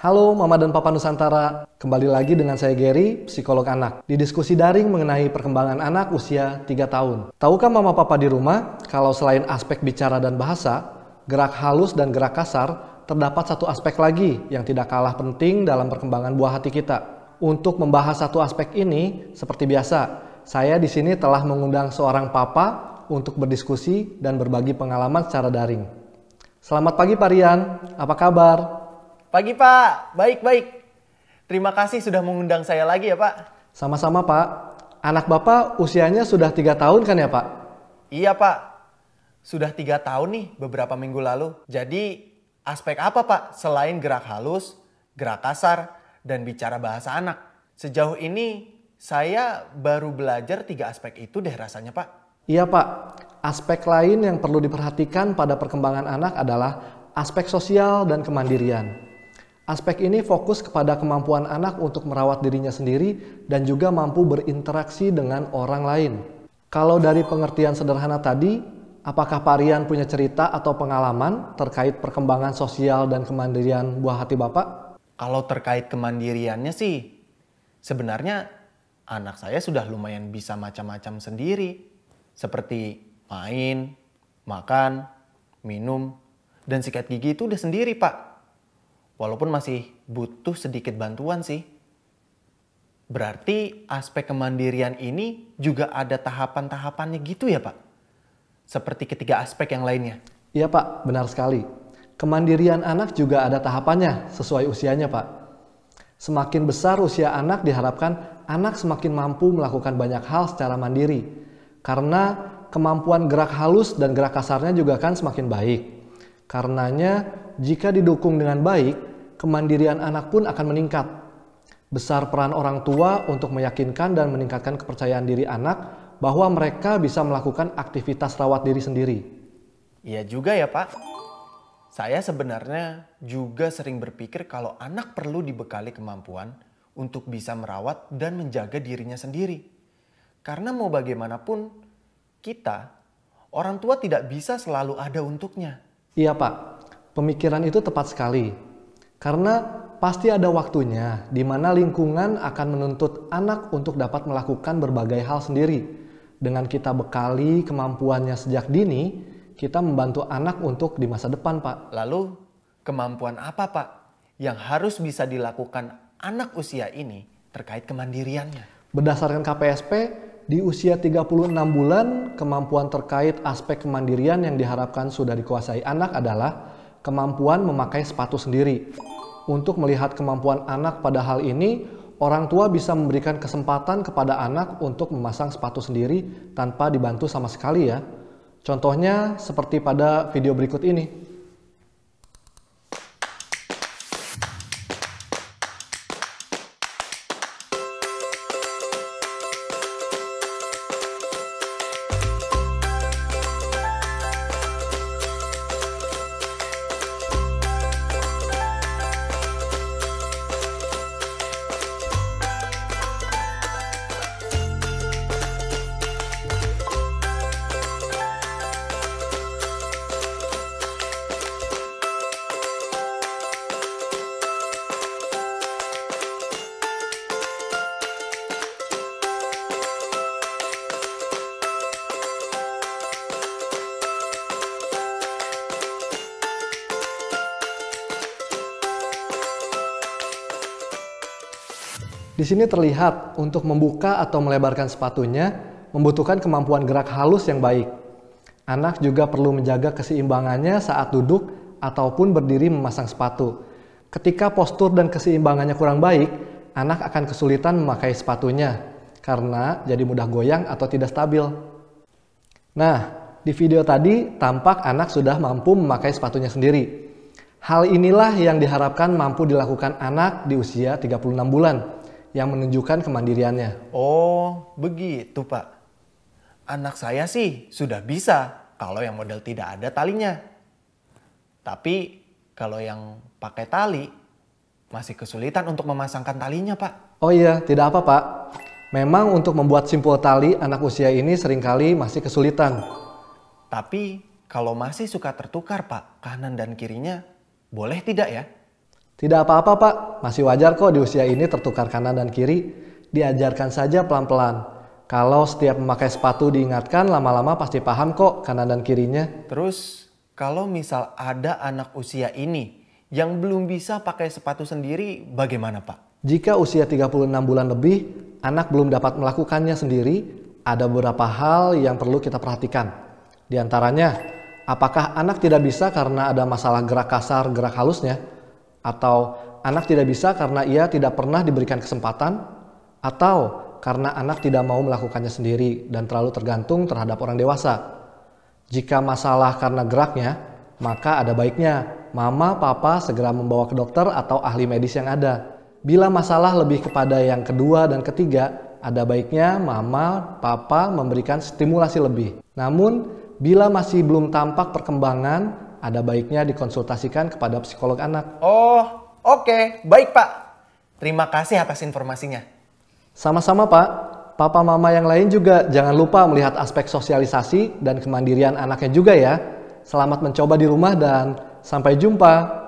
Halo Mama dan Papa Nusantara, kembali lagi dengan saya Gary, psikolog anak. Di diskusi daring mengenai perkembangan anak usia 3 tahun. Tahukah Mama Papa di rumah, kalau selain aspek bicara dan bahasa, gerak halus dan gerak kasar, terdapat satu aspek lagi yang tidak kalah penting dalam perkembangan buah hati kita. Untuk membahas satu aspek ini, seperti biasa, saya di sini telah mengundang seorang papa untuk berdiskusi dan berbagi pengalaman secara daring. Selamat pagi Pak Rian, apa kabar? Pagi Pak, baik-baik. Terima kasih sudah mengundang saya lagi ya Pak. Sama-sama Pak. Anak Bapak usianya sudah 3 tahun kan ya Pak? Iya Pak, sudah 3 tahun nih beberapa minggu lalu. Jadi aspek apa Pak selain gerak halus, gerak kasar, dan bicara bahasa anak? Sejauh ini saya baru belajar 3 aspek itu deh rasanya Pak. Iya Pak, aspek lain yang perlu diperhatikan pada perkembangan anak adalah aspek sosial dan kemandirian. Aspek ini fokus kepada kemampuan anak untuk merawat dirinya sendiri dan juga mampu berinteraksi dengan orang lain. Kalau dari pengertian sederhana tadi, apakah Pak Rian punya cerita atau pengalaman terkait perkembangan sosial dan kemandirian buah hati Bapak? Kalau terkait kemandiriannya sih, sebenarnya anak saya sudah lumayan bisa macam-macam sendiri. Seperti main, makan, minum, dan sikat gigi itu udah sendiri Pak. Walaupun masih butuh sedikit bantuan sih. Berarti aspek kemandirian ini juga ada tahapan-tahapannya gitu ya Pak? Seperti ketiga aspek yang lainnya. Iya Pak, benar sekali. Kemandirian anak juga ada tahapannya sesuai usianya Pak. Semakin besar usia anak diharapkan anak semakin mampu melakukan banyak hal secara mandiri. Karena kemampuan gerak halus dan gerak kasarnya juga kan semakin baik. Karenanya jika didukung dengan baik, kemandirian anak pun akan meningkat. Besar peran orang tua untuk meyakinkan dan meningkatkan kepercayaan diri anak bahwa mereka bisa melakukan aktivitas rawat diri sendiri. Iya juga ya Pak. Saya sebenarnya juga sering berpikir kalau anak perlu dibekali kemampuan untuk bisa merawat dan menjaga dirinya sendiri. Karena mau bagaimanapun, kita, orang tua tidak bisa selalu ada untuknya. Iya Pak, pemikiran itu tepat sekali. Karena pasti ada waktunya di mana lingkungan akan menuntut anak untuk dapat melakukan berbagai hal sendiri. Dengan kita bekali kemampuannya sejak dini, kita membantu anak untuk di masa depan Pak. Lalu kemampuan apa Pak yang harus bisa dilakukan anak usia ini terkait kemandiriannya? Berdasarkan KPSP, di usia 36 bulan, kemampuan terkait aspek kemandirian yang diharapkan sudah dikuasai anak adalah kemampuan memakai sepatu sendiri. Untuk melihat kemampuan anak pada hal ini, orang tua bisa memberikan kesempatan kepada anak untuk memasang sepatu sendiri tanpa dibantu sama sekali ya. Contohnya seperti pada video berikut ini. Di sini terlihat untuk membuka atau melebarkan sepatunya membutuhkan kemampuan gerak halus yang baik. Anak juga perlu menjaga keseimbangannya saat duduk ataupun berdiri memasang sepatu. Ketika postur dan keseimbangannya kurang baik, anak akan kesulitan memakai sepatunya karena jadi mudah goyang atau tidak stabil. Nah, di video tadi tampak anak sudah mampu memakai sepatunya sendiri. Hal inilah yang diharapkan mampu dilakukan anak di usia 36 bulan. Yang menunjukkan kemandiriannya. Oh, begitu Pak. Anak saya sih sudah bisa kalau yang model tidak ada talinya. Tapi kalau yang pakai tali, masih kesulitan untuk memasangkan talinya Pak. Oh iya, tidak apa Pak. Memang untuk membuat simpul tali anak usia ini seringkali masih kesulitan. Tapi kalau masih suka tertukar Pak, kanan dan kirinya, boleh tidak ya? Tidak apa-apa Pak, masih wajar kok di usia ini tertukar kanan dan kiri. Diajarkan saja pelan-pelan. Kalau setiap memakai sepatu diingatkan, lama-lama pasti paham kok kanan dan kirinya. Terus kalau misal ada anak usia ini yang belum bisa pakai sepatu sendiri, bagaimana Pak? Jika usia 36 bulan lebih, anak belum dapat melakukannya sendiri, ada beberapa hal yang perlu kita perhatikan. Di antaranya, apakah anak tidak bisa karena ada masalah gerak kasar, gerak halusnya? Atau anak tidak bisa karena ia tidak pernah diberikan kesempatan? Atau karena anak tidak mau melakukannya sendiri dan terlalu tergantung terhadap orang dewasa? Jika masalah karena geraknya, maka ada baiknya mama, papa segera membawa ke dokter atau ahli medis yang ada. Bila masalah lebih kepada yang kedua dan ketiga, ada baiknya mama, papa memberikan stimulasi lebih. Namun, bila masih belum tampak perkembangan, ada baiknya dikonsultasikan kepada psikolog anak. Oh, oke. Baik Pak. Terima kasih atas informasinya. Sama-sama Pak. Papa mama yang lain juga jangan lupa melihat aspek sosialisasi dan kemandirian anaknya juga ya. Selamat mencoba di rumah dan sampai jumpa.